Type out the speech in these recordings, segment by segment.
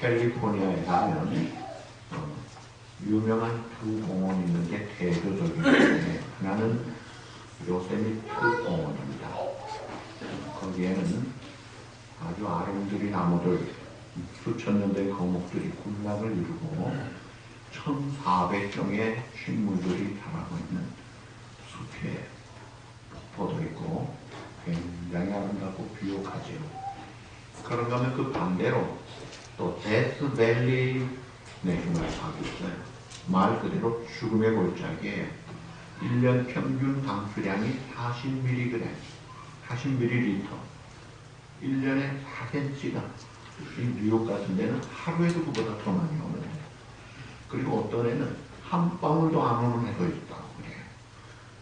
캘리포니아에 가면 유명한 두 공원이 있는 게 대표적인데 하나는 요세미트 공원입니다. 거기에는 아주 아름드리 나무들 수천 년대의 거목들이 군락을 이루고 1,400종의 식물들이 자라고 있는 숲에 폭포도 있고 굉장히 아름답고 비옥하지요. 그런가 하면 그 반대로 또 데스밸리 내셔널 파크가 있어요. 말 그대로 죽음의 골짜기에 1년 평균 강수량이 40mg, 40ml, 1년에 4cm가 이 뉴욕 같은 데는 하루에도 그보다 더 많이 오는데, 그리고 어떤 애는 한 방울도 안 오는 애도 있다고 그래요.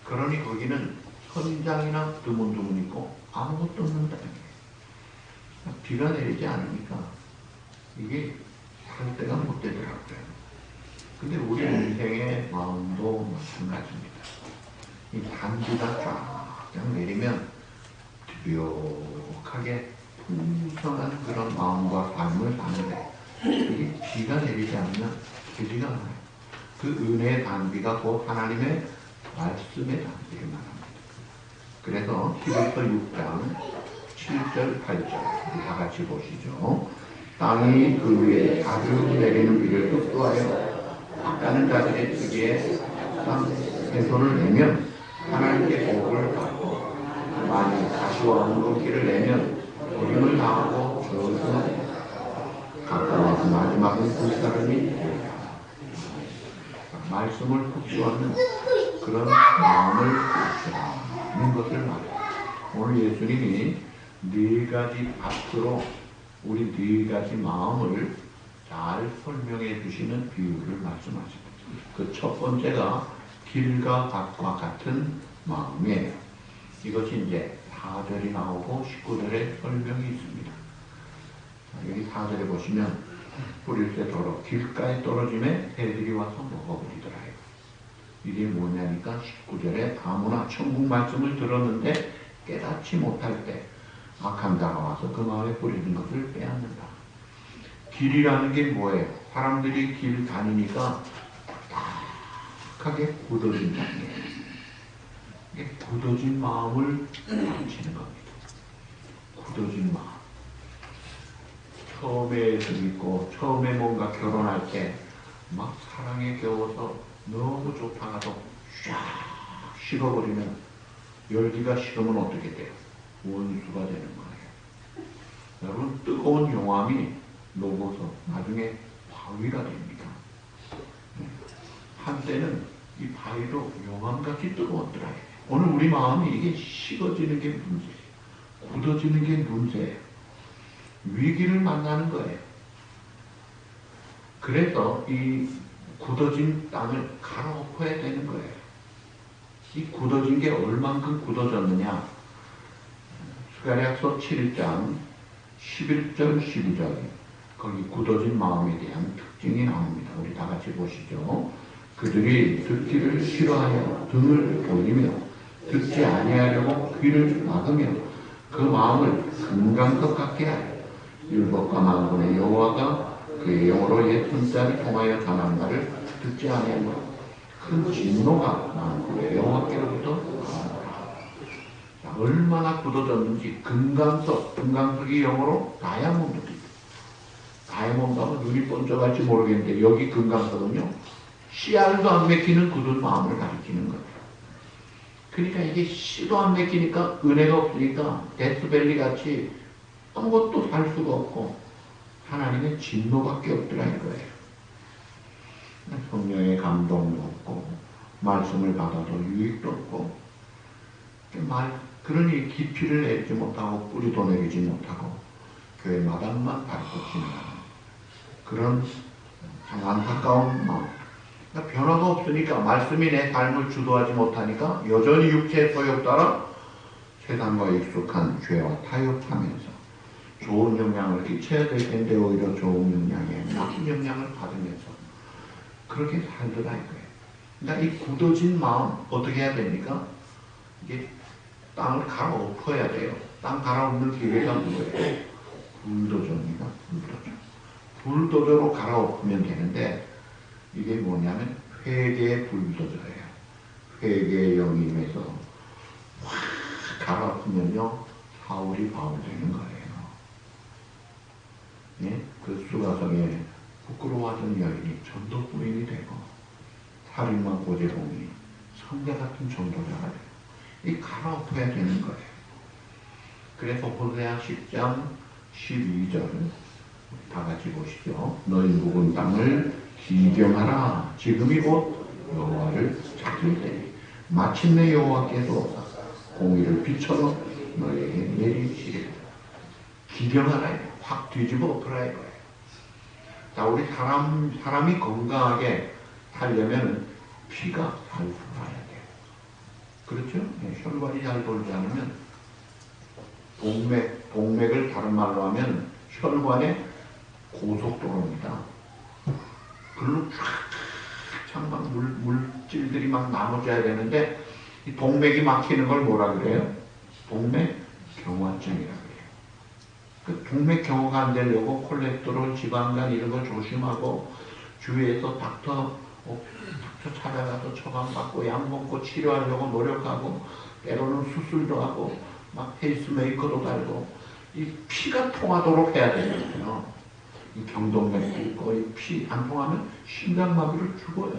그러니 거기는 선장이나 드문드문 있고 아무것도 없는 땅이에요. 비가 내리지 않으니까 이게 살 데가 못 되더라고요. 근데 우리 인생의 마음도 마찬가지입니다. 이 단비가 쫙 내리면 묘하게 풍성한 그런 마음과 삶을 사는데, 이게 비가 내리지 않으면 되지가 않아요. 그 은혜의 단비가 곧 하나님의 말씀의 단비를 말합니다. 그래서 히브리서 6장 7절 8절 우리 다 같이 보시죠. 땅이 그 위에 자주 내리는 비를 흡수하여 닦아는 자들의 특기에 땅 해소를 내면 하나님께 복을 받고, 만일 가시와 엉겅퀴를 내면 어림을 당하고 저주는 가까워서 마지막은 불사름이 되리라. 말씀을 흡수하는 그런 마음을 흡수하는 것을 말해요. 오늘 예수님이 네 가지 파트로 우리 네 가지 마음을 잘 설명해 주시는 비유를 말씀하십니다. 그 첫 번째가 길과 밭과 같은 마음이에요. 이것이 이제 4절이 나오고 19절에 설명이 있습니다. 여기 4절에 보시면 뿌릴 때 더러 길가에 떨어짐에 새들이 와서 먹어버리더라. 이게 뭐냐니까 19절에 아무나 천국 말씀을 들었는데 깨닫지 못할 때 악한 자가 와서 그 마음에 뿌리는 것을 빼앗는다. 길이라는 게 뭐예요? 사람들이 길 다니니까 딱하게 굳어진다는 거예요. 이게 굳어진 마음을 가르치는 겁니다. 굳어진 마음. 처음에 있고 처음에 뭔가 결혼할 때 막 사랑에 겨워서 너무 좋다가도 쫙 식어버리면, 열기가 식으면 어떻게 돼요? 원수가 되는 거예요. 여러분, 뜨거운 용암이 녹아서 나중에 바위가 됩니다. 한때는 이 바위도 용암같이 뜨거웠더라. 오늘 우리 마음이 이게 식어지는 게 문제예요. 굳어지는 게 문제예요. 위기를 만나는 거예요. 그래서 이 굳어진 땅을 갈아엎어야 되는 거예요. 이 굳어진 게 얼만큼 굳어졌느냐? 스가랴서 7장 11절 12절 거기 굳어진 마음에 대한 특징이 나옵니다. 우리 다 같이 보시죠. 그들이 듣기를 싫어하여 등을 돌리며 듣지 아니하려고 귀를 막으며 그 마음을 금강석 같게 하여 율법과 만군의 여호와가 그의 영으로 옛 손자를 통하여 전한 말을 듣지 아니하며 큰 진노가 만군의 여호와께로부터 나오노라. 얼마나 굳어졌는지 금강석, 금강석이 영어로 다이아몬드입니다. 다이아몬드 하면 눈이 번쩍할지 모르겠는데 여기 금강석은요 씨알도 안 맥히는 굳은 마음을 가리키는 거예요. 그러니까 이게 씨도 안 맥히니까 은혜가 없으니까 데스밸리 같이 아무것도 살 수가 없고 하나님의 진노밖에 없더라 이거예요. 성령의 감동도 없고 말씀을 받아도 유익도 없고 그러니 깊이를 내리지 못하고 뿌리도 내리지 못하고 교회 마당만 밟고 지나가는 그런 참 안타까운 마음. 그러니까 변화가 없으니까 말씀이 내 삶을 주도하지 못하니까 여전히 육체의 소욕 따라 세상과 익숙한 죄와 타협하면서 좋은 영향을 끼쳐야 될 텐데 오히려 좋은 영향에 나쁜 영향을 받으면서 그렇게 살더라 이거예요. 그러니까 이 굳어진 마음 어떻게 해야 됩니까? 이게 땅을 갈아엎어야 돼요. 땅 갈아엎는 기회가 뭐예요? 불도저입니다. 불도저. 불도저로 갈아엎으면 되는데 이게 뭐냐면 회개의 불도저예요. 회개의 영이 임해서 확 갈아엎으면요 사울이 바울 되는 거예요. 예? 그 수가성에 부끄러워하던 여인이 전도 부인이 되고 살인마 고재봉이 성자 같은 전도자가 되고 이 갈아엎어야 되는 거예요. 그래서 호세아 10장 12절 다 같이 보시죠. 너희 묵은 땅을 기경하라. 지금이 곧 여호와를 찾을 때니 마침내 여호와께서 공의를 빛처럼 너희에게 내리시리라. 기경하라. 확 뒤집어 엎으라 이거예요. 자, 우리 사람이 건강하게 살려면 피가 잘 돌아야 돼요. 그렇죠? 네, 혈관이 잘 돌지 않으면 동맥을 다른 말로 하면 혈관의 고속도로입니다. 글로 쫙 막 물질들이 막 나눠져야 되는데 이 동맥이 막히는 걸 뭐라 그래요? 동맥경화증이라 그래요. 그 동맥경화가 안 되려고 콜레스테롤, 지방간 이런 걸 조심하고 주위에서 닥터 찾아가서 처방받고 약 먹고 치료하려고 노력하고 때로는 수술도 하고 막 페이스메이커도 달고 이 피가 통하도록 해야 되거든요. 이 경동맥도 있고 이 피 안 통하면 심장마비를 죽어요.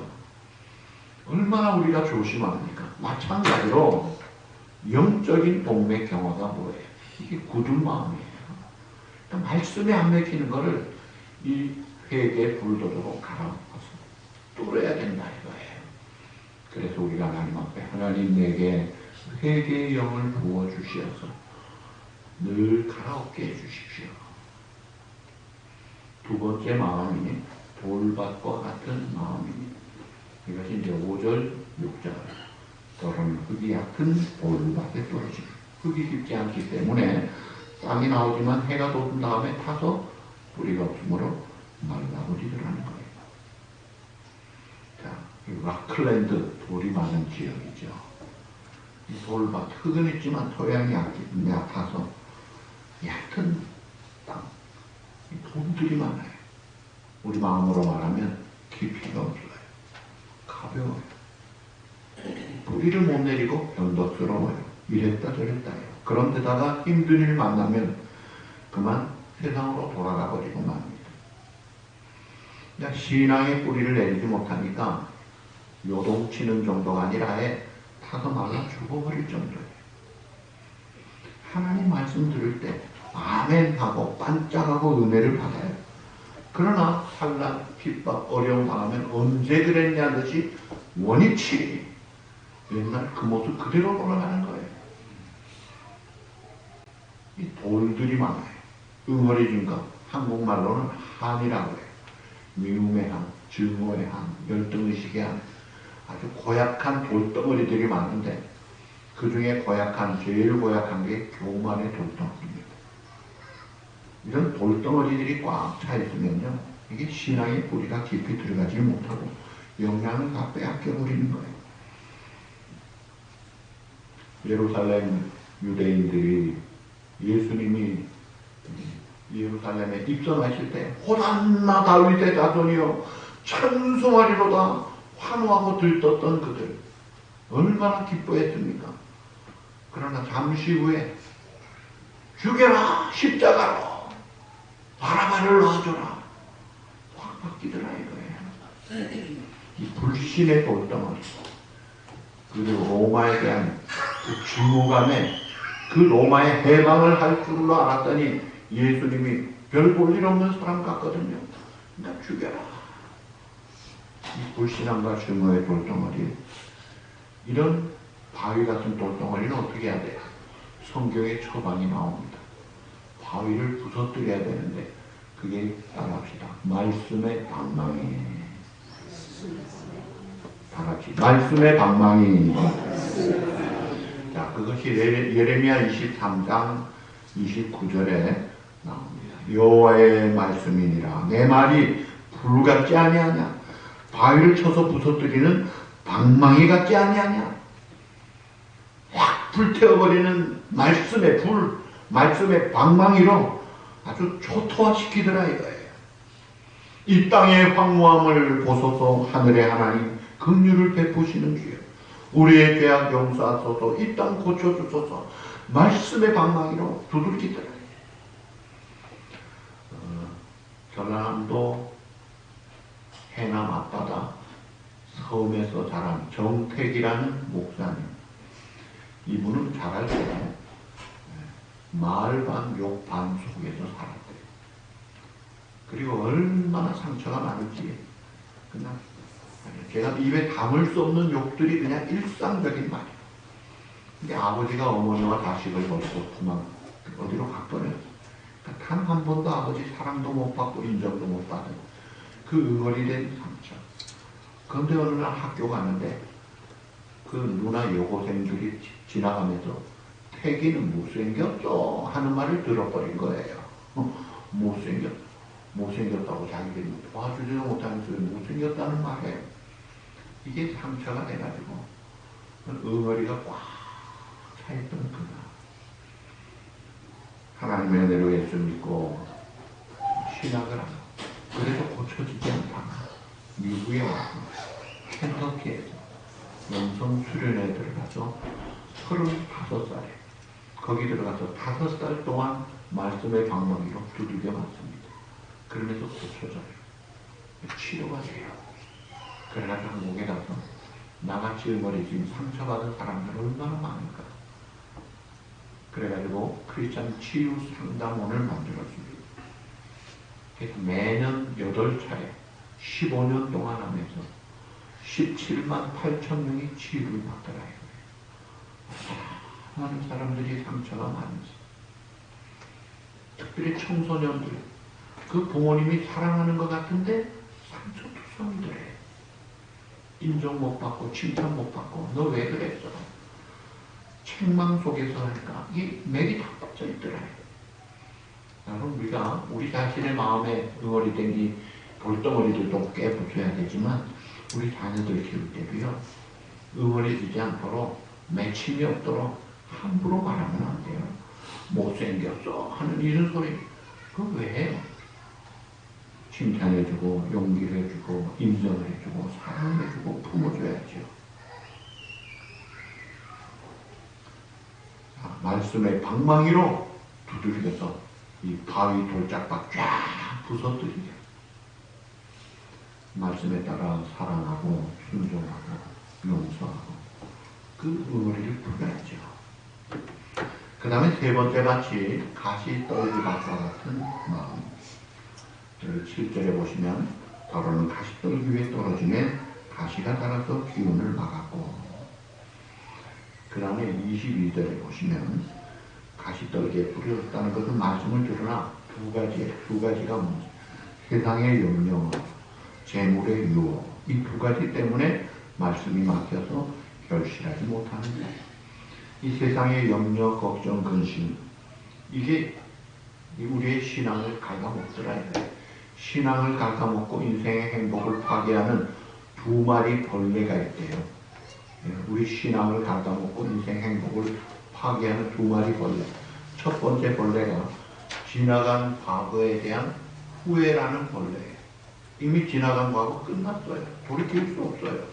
얼마나 우리가 조심합니까? 마찬가지로 영적인 동맥경화가 뭐예요? 이게 굳은 마음이에요. 그러니까 말씀에 안 맥히는 거를 이 회개의 불도저로 갈아엎어서 뚫어야 된다 이거예요. 그래서 우리가 하나님 앞에 하나님 내게 회개의 영을 부어주시어서 늘 갈아엎게 해주십시오. 두 번째 마음이 돌밭과 같은 마음입니다. 이것이 이제 5절, 6절. 너는 흙이 얕은 돌밭에 떨어지고 흙이 깊지 않기 때문에 싹이 나오지만 해가 돋은 다음에 타서 뿌리가 없으므로 말라버리더라는 거예요. 자, 이 라클랜드 돌이 많은 지역이죠. 이 돌밭, 흙은 있지만 토양이 얕아서 얕은 땅, 이 돌들이 많아요. 우리 마음으로 말하면 깊이가 없어요. 가벼워요. 뿌리를 못 내리고 변덕스러워요. 이랬다 저랬다 해요. 그런데다가 힘든 일 만나면 그만 세상으로 돌아가 버리고 맙니다. 그러니까 신앙의 뿌리를 내리지 못하니까 요동치는 정도가 아니라 아예 타서 말라 죽어버릴 정도예요. 하나님 말씀 들을 때 아멘 하고 반짝하고 은혜를 받아요. 그러나 환난, 핍박, 어려움 당하면 언제 그랬냐 듯이 원위치 옛날 그 모습 그대로 돌아가는 거예요. 이 돌들이 많아요. 응어리진 것, 한국말로는 한이라고 해요. 미움의 한, 증오의 한, 열등의식의 한, 아주 고약한 돌덩어리들이 많은데 그 중에 제일 고약한 게 교만의 돌덩어리입니다. 이런 돌덩어리들이 꽉 차 있으면요, 이게 신앙의 뿌리가 깊이 들어가지 못하고 영향을 다 빼앗겨버리는 거예요. 예루살렘 유대인들이 예수님이 예루살렘에 입성하실 때 호산나 다윗의 자손이여 찬송하리로다 환호하고 들떴던 그들 얼마나 기뻐했습니까? 그러나 잠시 후에 죽여라 십자가로 바라바를 놔줘라 확 바뀌더라 이거예요. 이 불신의 돌덩어리 그리고 로마에 대한 그 증오감에 그 로마의 해방을 할 줄로 알았더니 예수님이 별 볼 일 없는 사람 같거든요. 나 죽여라. 이 불신함과 증오의 돌덩어리 이런 바위 같은 돌덩어리는 어떻게 해야 돼요? 성경에 처방이 나옵니다. 바위를 부서뜨려야 되는데 그게 따라합시다. 말씀의 방망이. 다같이 말씀의 방망이. 자, 그것이 예레미야 23장 29절에 나옵니다. 여호와의 말씀이니라 내 말이 불 같지 아니하냐 바위를 쳐서 부서뜨리는 방망이 같지 아니하냐 확 불태워버리는 말씀의 방망이로 아주 초토화시키더라 이거예요. 이 땅의 황무함을 보소서. 하늘의 하나님 긍휼을 베푸시는 주여, 우리의 죄악 용서하소서. 이 땅 고쳐주소서. 말씀의 방망이로 두들기더라. 전라남도 해남 앞바다 섬에서 자란 정택이라는 목사님, 이분은 자랄 때 말 반 욕 반 속에서 살았대요. 그리고 얼마나 상처가 많은지, 그냥 제가 입에 담을 수 없는 욕들이 그냥 일상적인 말이에요. 근데 아버지가 어머니와 자식을 버리고 그만 어디로 갔더래요. 단 한 번도 아버지 사랑도 못 받고 인정도 못 받은 그 응어리 된 상처. 그런데 어느 날 학교 가는데 그 누나 여고생들이 지나가면서 태기는 못생겼죠 하는 말을 들어버린 거예요. 못생겼다고 자기들이 도와주지도 못하면서 못생겼다는 말에 이게 상처가 돼가지고 응어리가 꽉 차있던 그날, 하나님의 은혜로 예수 믿고 신학을 하고, 그래도 고쳐지지 않다가 미국에 와서 켄터키에서 영성 수련회에 들어가서 35살에 거기 들어가서 5살 동안 말씀의 방망이로 두들겨 맞습니다. 그러면서 고쳐져요. 치료가 돼요. 그래가지고 한국에 가서 나같이 응어리진 상처받은 사람들 얼마나 많을까. 그래가지고 크리스찬 치유 상담원을 만들었습니다. 그래서 매년 8차례 15년 동안 하면서 17만 8천 명이 치유를 받더라요. 많은 사람들이 상처가 많은지, 특별히 청소년들, 그 부모님이 사랑하는 것 같은데 상처투성이더래. 인정 못 받고 칭찬 못 받고 너 왜 그랬어? 책망 속에서 하니까 이 맥이 다 빠져 있더라. 여러분, 우리가 우리 자신의 마음에 응어리 된 이 돌덩어리들도 깨부숴야 되지만 우리 자녀들 키울 때도요, 응어리 되지 않도록 맺힘이 없도록 함부로 말하면 안 돼요. 못생겼어 하는 이런 소리 그거 왜 해요? 칭찬해주고 용기를 해주고 인정을 해주고 사랑해주고 품어줘야죠. 말씀의 방망이로 두들겨서 이 바위 돌짝박 쫙 부서뜨리게, 말씀에 따라 사랑하고 순종하고 용서하고 그 응어리를 풀어야죠. 그 다음에 세 번째 같이 가시떨기밭과 같은 마음. 7절에 보시면 더러는 가시떨기 위에 떨어지면 가시가 자라서 기운을 막았고, 그 다음에 22절에 보시면 가시떨기에 뿌려졌다는 것은 말씀을 들으나 두 가지가 뭐지? 세상의 염려, 재물의 유혹, 이 두 가지 때문에 말씀이 막혀서 결실하지 못하는 거예요. 이 세상의 염려, 걱정, 근심, 이게 우리의 신앙을 갉아먹더라. 신앙을 갉아먹고 인생의 행복을 파괴하는 두 마리 벌레가 있대요. 우리 신앙을 갉아먹고 인생 행복을 파괴하는 두 마리 벌레. 첫 번째 벌레가 지나간 과거에 대한 후회라는 벌레예요. 이미 지나간 과거 끝났어요. 돌이킬 수 없어요.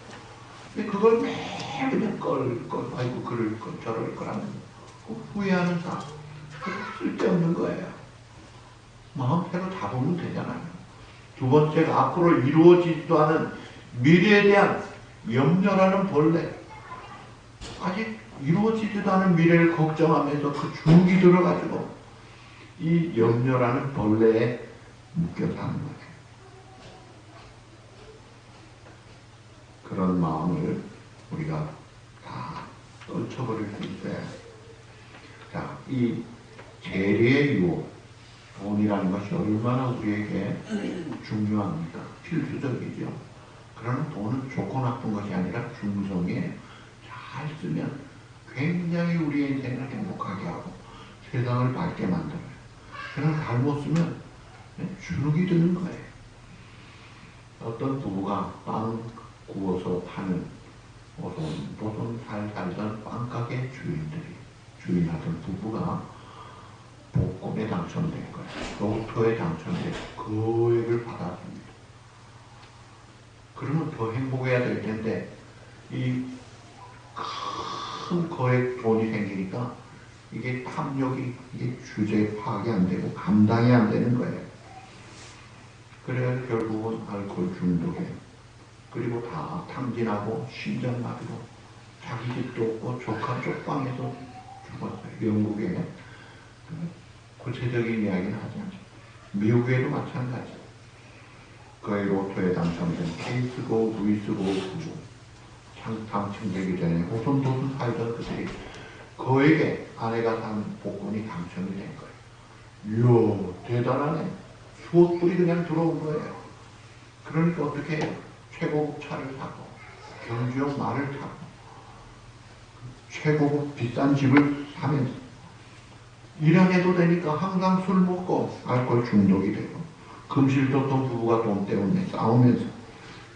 근데 그걸 매일 그냥 아이고 그럴 걸 저럴 걸 하면서 후회하는 사람, 쓸데없는 거예요. 마음대로 잡으면 되잖아요. 두 번째가 앞으로 이루어지지도 않은 미래에 대한 염려라는 벌레. 아직 이루어지지도 않은 미래를 걱정하면서 그 주눅이 들어가지고 이 염려라는 벌레에 묶여 사는 거예요. 그런 마음을 우리가 다 떨쳐버릴 수 있어야. 자, 이 재리의 유혹, 돈이라는 것이 얼마나 우리에게 중요합니까? 필수적이죠. 그러나 돈은 좋고 나쁜 것이 아니라 중성이에요. 잘 쓰면 굉장히 우리의 인생을 행복하게 하고 세상을 밝게 만들어요. 그러나 잘못 쓰면 주눅이 드는 거예요. 어떤 부부가 빵 구워서 파는 보통 잘 살던 빵가게 주인하던 부부가 복권에 당첨된 거예요. 로또에 당첨된 거액을 받았습니다. 행복해야 될 텐데 이 큰 거액 돈이 생기니까 이게 탐욕이 이게 주제 파악이 안 되고 감당이 안 되는 거예요. 그래서 결국은 알코올 중독에 그리고 다 탕진하고 심장마비로 자기 집도 없고 조카 쪽방에서 죽었어요. 영국에 구체적인 이야기는 하지 않죠. 미국에도 마찬가지. 거의 로또에 당첨된 케이스고 루이스고 당첨되기 전에 호손도손 살던 그들이 거액의 아내가 산 복권이 당첨이 된 거예요. 이야 대단하네. 수억 불이 그냥 들어온 거예요. 그러니까 어떻게 해요? 최고급 차를 사고 경주용 말을 타고 최고급 비싼 집을 사면서 일 안 해도 되니까 항상 술 먹고 알코올 중독이 되고 금실도통 부부가 돈 때문에 싸우면서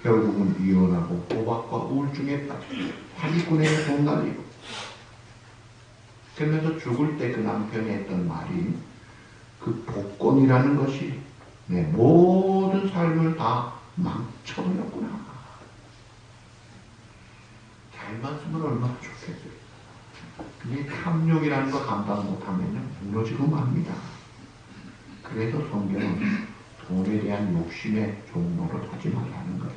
결국은 이혼하고 도박과 우울증에 빠지고 사기꾼에게 돈 날리고 그러면서 죽을 때 그 남편이 했던 말이 그 복권이라는 것이 내 모든 삶을 다 망쳐버렸구나. 잘만 쓰면 얼마나 좋겠어요. 근데 탐욕이라는 거 감당 못하면 무너지고 맙니다. 그래서 성경은 돈에 대한 욕심의 종로를 하지 말라는 거예요.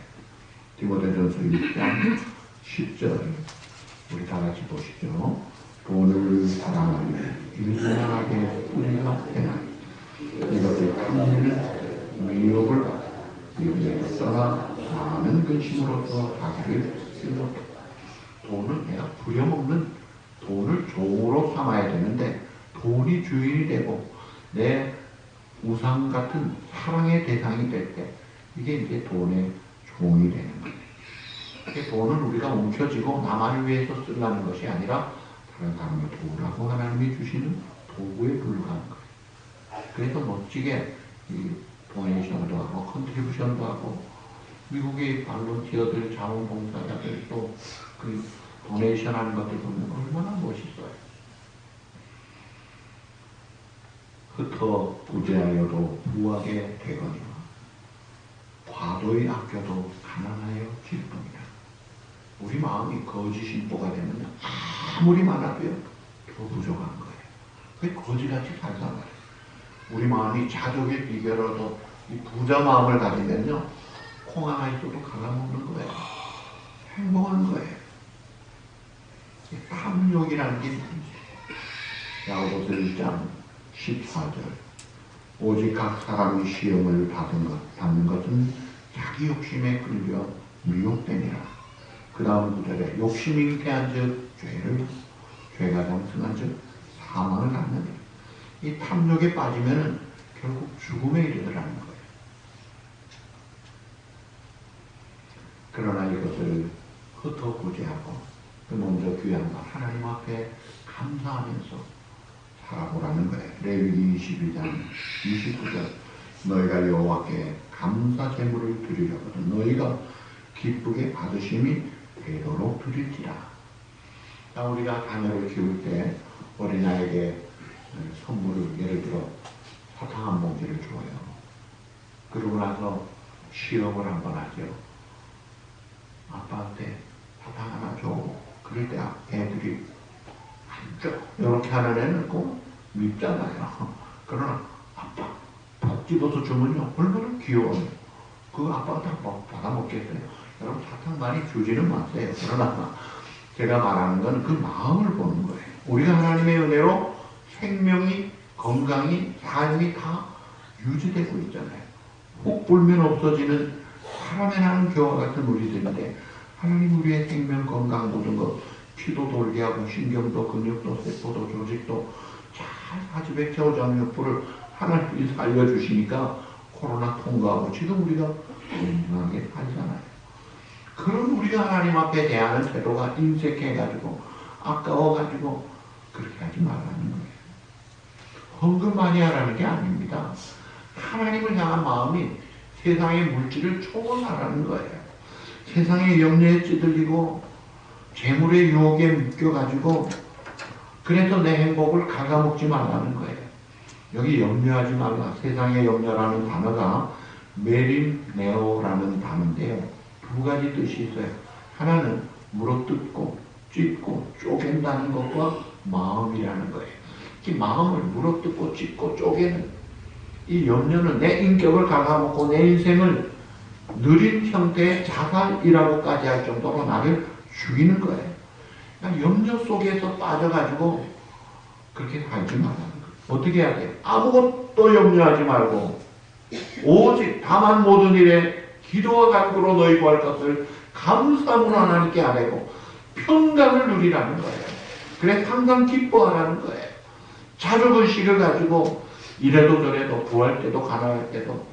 디모데전서 1장 10절 우리 다 같이 보시죠. 돈을 사랑하며 일만하게 뿌리가 되나니 이것을 탐내는 미혹을 받고 미혹에서 떠나 많은 근심으로서 자기를 쓸었다. 돈은 내가 부려먹는 돈을 종으로 삼아야 되는데 돈이 주인이 되고 내 우상 같은 사랑의 대상이 될 때 이게 이제 돈의 종이 되는 거예요. 돈은 우리가 움켜쥐고 나만을 위해서 쓰려는 것이 아니라 다른 사람을 도우라고 하나님이 주시는 도구에 불과한 거예요. 그래서 멋지게 이 도네이션도 하고 컨트리뷰션도 하고 미국의 발론티어들, 자원봉사자들 또 그 도네이션 하는 것들 보면 얼마나 멋있어요. 흩어 부재하여도 부하게 되거니와 과도히 아껴도 가난하여 기쁨이라. 우리 마음이 거지 신보가 되면 아무리 많아도요 더 부족한 거예요. 그게 거지같이 살단 말이에요. 우리 마음이 자족의 비결로도 이 부자 마음을 가지면요 콩 하나 있어도 갈아먹는 거예요. 행복한 거예요. 탐욕이라는 게 야고보서 1장 14절 오직 각 사람이 시험을 받는 것은 자기 욕심에 끌려 미혹되니라. 그 다음 구절에 욕심이 잉태한 즉 죄가 장성한 즉 사망을 낳느니라. 이 탐욕에 빠지면 결국 죽음에 이르더라는 거예요. 그러나 이것을 흩어구제하고 먼저 귀한 것 하나님 앞에 감사하면서 살아보라는 거예요. 레위기 22장 29절 너희가 여호와께 감사 제물을 드리려거든 너희가 기쁘게 받으심이 되도록 드릴지라. 우리가 자녀를 키울 때 어린아이에게 선물을 예를 들어 사탕 한 봉지를 줘요. 그러고 나서 시험을 한번 하죠. 아빠한테 사탕 하나 줘. 그럴 때 애들이 안 줘. 이렇게 하는 애는 꼭 밉잖아요. 그러나 아빠 밥 집어서 주면요 얼마나 귀여워요. 그 아빠가 다 받아먹겠어요. 여러분 사탕 많이 주지는 마세요. 그러나 제가 말하는 건 그 마음을 보는 거예요. 우리가 하나님의 은혜로 생명이 건강이 삶이 다 유지되고 있잖아요. 혹 불면 없어지는 사람의 나는 겨와 같은 우리들인데 하나님 우리의 생명 건강 모든 것 피도 돌게 하고 신경도 근육도 세포도 조직도 잘 사지배 채워장육부를 하나님이 살려주시니까 코로나 통과하고 지금 우리가 건강하게 살잖아요. 그런 우리가 하나님 앞에 대하는 태도가 인색해가지고 아까워가지고 그렇게 하지 말라는 거예요. 헌금 많이 하라는 게 아닙니다. 하나님을 향한 마음이 세상의 물질을 초월하라는 거예요. 세상의 염려에 찌들리고 재물의 유혹에 묶여가지고 그래서 내 행복을 갉아먹지 말라는 거예요. 여기 염려하지 말라. 세상의 염려라는 단어가 메림네오라는 단어인데요. 두 가지 뜻이 있어요. 하나는 물어뜯고 찢고 쪼갠다는 것과 마음이라는 거예요. 이 마음을 물어뜯고 찢고 쪼개는 이 염려는 내 인격을 갉아먹고 내 인생을 느린 형태의 자살이라고까지 할 정도로 나를 죽이는 거예요. 그러니까 염려 속에서 빠져가지고 그렇게 살지 말라는 거예요. 어떻게 해야 돼요? 아무것도 염려하지 말고 오직 다만 모든 일에 기도와 간구로 너희 구할 것을 감사함으로 하나님께 아뢰고 평강을 누리라는 거예요. 그래 항상 기뻐하라는 거예요. 자족의식을 가지고 이래도 저래도 구할 때도 가난할 때도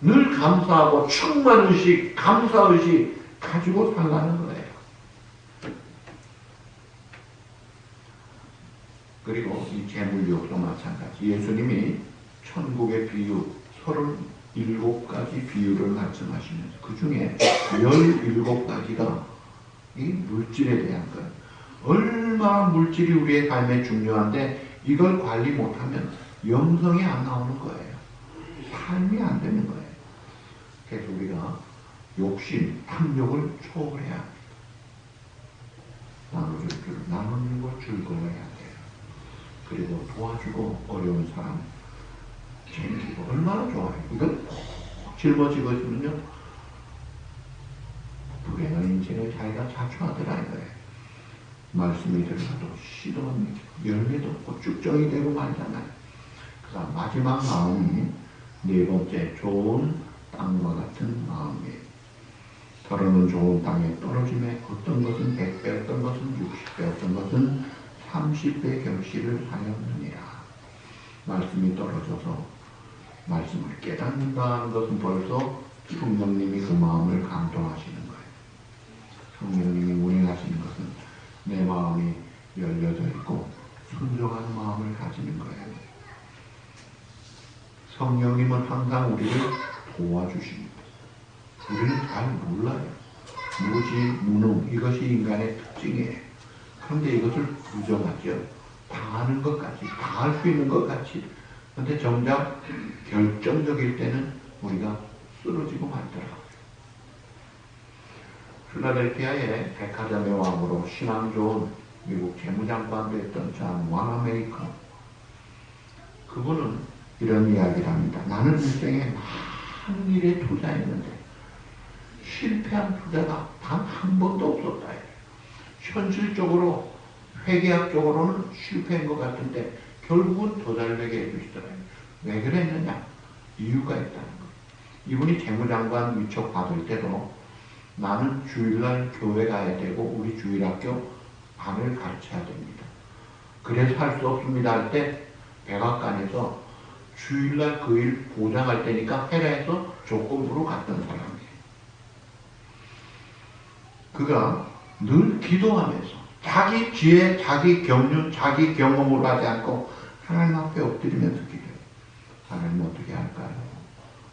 늘 감사하고 충만의식, 감사의식 가지고 살라는 거예요. 그리고 이 재물욕도 마찬가지. 예수님이 천국의 비유 37가지 비유를 말씀하시면서 그 중에 17가지가 이 물질에 대한 거예요. 얼마나 물질이 우리의 삶에 중요한데 이걸 관리 못하면 영성이 안 나오는 거예요. 삶이 안 되는 거예요. 그래서 우리가 욕심, 탐욕을 초월해야 합니다. 나눠줄 줄, 나누는 걸 즐거워해야 돼요. 그리고 도와주고 어려운 사람 챙기고 얼마나 좋아요. 이걸 꼭 짊어지고 있으면요 불행한 인생을 자기가 자초하더라 이거예요. 말씀이 들어가도 씨도 없고 열매도 없고 쭉정이 되고 말잖아요. 그다음 마지막 마음이 네 번째 좋은 땅과 같은 마음이에요. 더러는 좋은 땅에 떨어짐에 어떤 것은 100배, 어떤 것은 60배, 어떤 것은 30배 결실을 하였느니라. 말씀이 떨어져서 말씀을 깨닫는다는 것은 벌써 성령님이 그 마음을 감동하시는 거예요. 성령님이 운행하시는 것은 내 마음이 열려져 있고 순종하는 마음을 가지는 거예요. 성령님은 항상 우리를 도와주십니다. 우리는 잘 몰라요. 무지, 무능, 이것이 인간의 특징이에요. 그런데 이것을 부정하죠. 다 아는 것 같이, 다 할 수 있는 것 같이. 그런데 정작 결정적일 때는 우리가 쓰러지고 말더라고요. 필라델피아의 백화점의 왕으로 신앙 좋은 미국 재무장관도 했던 존 와나메이커. 그분은 이런 이야기를 합니다. 나는 인생에 많은 일에 투자했는데 실패한 투자가 단 한 번도 없었다. 현실적으로 회계학적으로는 실패한 것 같은데 결국은 더 잘되게 해주시더라고요. 왜 그랬느냐? 이유가 있다는 거예요. 이분이 재무장관 위촉 받을 때도 나는 주일날 교회 가야 되고 우리 주일학교 반을 가르쳐야 됩니다. 그래서 할 수 없습니다 할 때 백악관에서 주일날 그 일 보장할 테니까 해라 해서 조건부로 갔던 사람이에요. 그가 늘 기도하면서 자기 지혜, 자기 경륜, 자기 경험으로 하지 않고 하나님 앞에 엎드리면서 기도해요. 하나님 어떻게 할까요?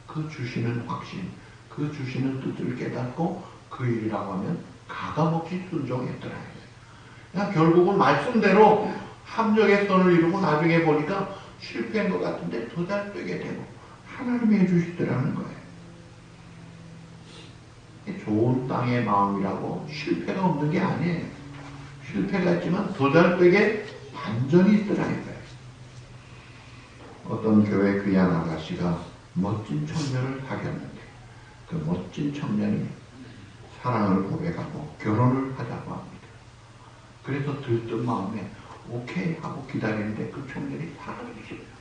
그 주시는 확신, 그 주시는 뜻을 깨닫고 그 일이라고 하면 가감없이 순종했더라. 그러니까 결국은 말씀대로 합력의 선을 이루고 나중에 보니까 실패한 것 같은데 더 잘 되게 되고 하나님이 해주시더라는 거예요. 좋은 땅의 마음이라고 실패가 없는 게 아니에요. 실패가 있지만 더 잘 되게 반전이 있더라는 거예요. 어떤 교회 귀한 아가씨가 멋진 청년을 사귀었는데 그 멋진 청년이 사랑을 고백하고 결혼을 하자고 합니다. 그래서 들뜬 마음에 오케이 하고 기다리는데 그 청년이 사라지시고요.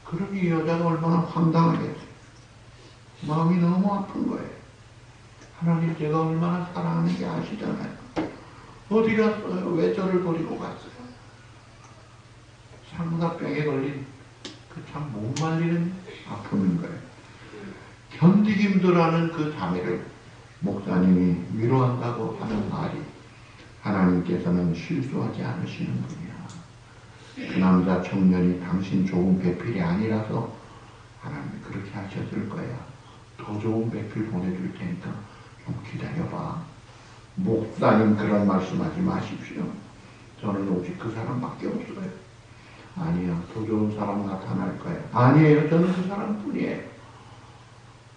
그러니 이 여자가 얼마나 황당하겠어요. 마음이 너무 아픈 거예요. 하나님 제가 얼마나 사랑하는지 아시잖아요. 어디 갔어요? 왜 저를 버리고 갔어요? 상사병에 걸린 그 참 못 말리는 아픔인 거예요. 견디기 힘들어하는 그 자매를 목사님이 위로한다고 하는 말이 하나님께서는 실수하지 않으시는 분이야. 그 남자 청년이 당신 좋은 배필이 아니라서 하나님이 그렇게 하셨을 거야. 더 좋은 배필 보내줄 테니까 좀 기다려봐. 목사님 그런 말씀하지 마십시오. 저는 오직 그 사람밖에 없어요. 아니야, 더 좋은 사람 나타날 거야. 아니에요, 저는 그 사람뿐이에요.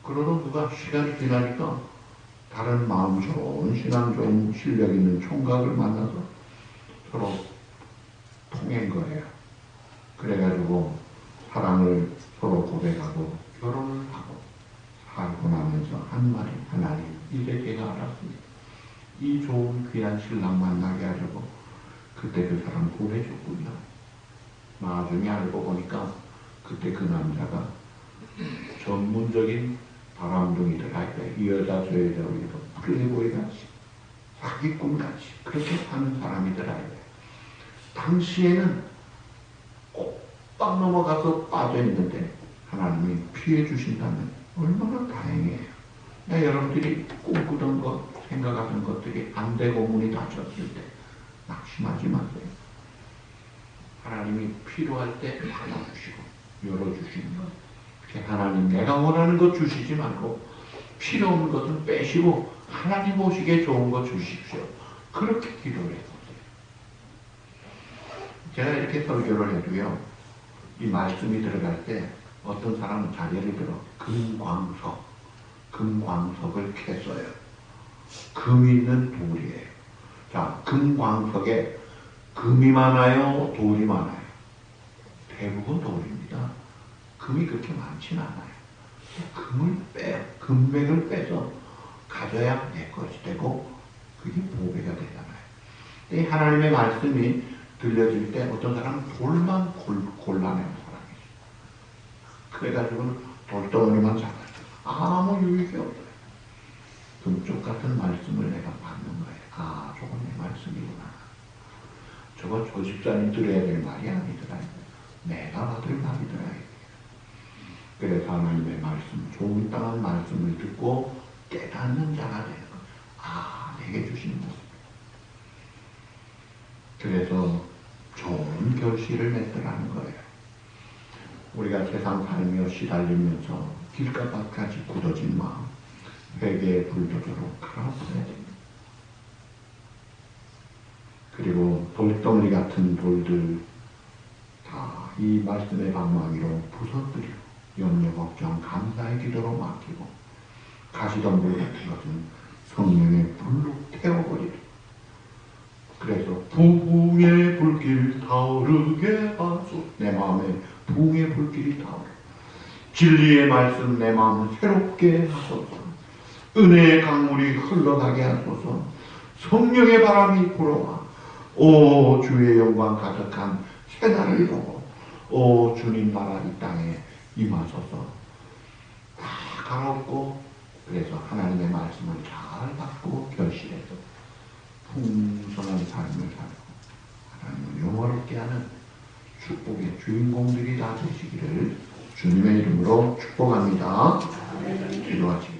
그러던 누가 시간이 지나니까 다른 마음 좋은 신앙 좋은 실력 있는 총각을 만나서 서로 통한 거예요. 그래가지고 사랑을 서로 고백하고 결혼을 하고 살고 나면서 한 말이 하나님, 이제 제가 알았습니다. 이 좋은 귀한 신랑 만나게 하려고 그때 그 사람 구해줬군요. 나중에 알고 보니까 그때 그 남자가 전문적인 바람둥이들아, 이 여자 저 여자 우리도 플레이보이같이 사기꾼같이 그렇게 사는 사람이더라. 당시에는 꼭 넘어가서 빠져있는데 하나님이 피해 주신다면 얼마나 다행이에요. 여러분들이 꿈꾸던 것, 생각하던 것들이 안 되고 문이 닫혔을 때 낙심하지 마세요. 하나님이 필요할 때 닫아주시고 열어주시는 것. 하나님 내가 원하는 것 주시지 말고 필요 없는 것은 빼시고 하나님 보시기에 좋은 것 주십시오. 그렇게 기도를 해보세요. 제가 이렇게 설교를 해도요, 이 말씀이 들어갈 때 어떤 사람은 자 예를 들어 금광석을 캐서요. 금이 있는 돌이에요. 자, 금광석에 금이 많아요? 돌이 많아요? 대부분 돌입니다. 금이 그렇게 많지는 않아요. 금맥을 빼서 가져야 내 것이 되고 그게 보배가 되잖아요. 하나님의 말씀이 들려질 때 어떤 사람은 돌만 골라내는 사람이 있어요. 그래가지고는 돌덩어리만 잡아요. 아무 유익이 없어요. 금쪽 같은 말씀을 내가 받는 거예요. 아, 저건 내 말씀이구나. 저거 저 집사님 들어야 될 말이 아니더라. 내가 받을 말이더라. 그래서 하나님의 말씀, 좋은 땅한 말씀을 듣고 깨닫는 자가 되는 거예요. 아, 내게 주신 모습. 그래서 좋은 결실을 맺으라는 거예요. 우리가 세상 살며 시달리면서 길가닥까지 굳어진 마음, 회개의 불도저로 갈아엎어야 됩니다. 그리고 돌덩어리 같은 돌들 다 이 말씀의 방망이로 부서뜨리고 염려, 걱정, 감사의 기도로 맡기고 가시덤불 같은 것은 성령의 불로 태워버리고 그래서 부흥의 불길 타오르게 하소서. 내 마음에 부흥의 불길이 타오르 진리의 말씀 내 마음을 새롭게 하소서. 은혜의 강물이 흘러가게 하소서. 성령의 바람이 불어와 오 주의 영광 가득한 새날을 보고 오 주님 나라 이 땅에 임하소서. 다 갈아엎고 그래서 하나님의 말씀을 잘 받고 결실해서 풍성한 삶을 살고 하나님을 영화롭게 하는 축복의 주인공들이 다 되시기를 주님의 이름으로 축복합니다. 기도하시겠습니다.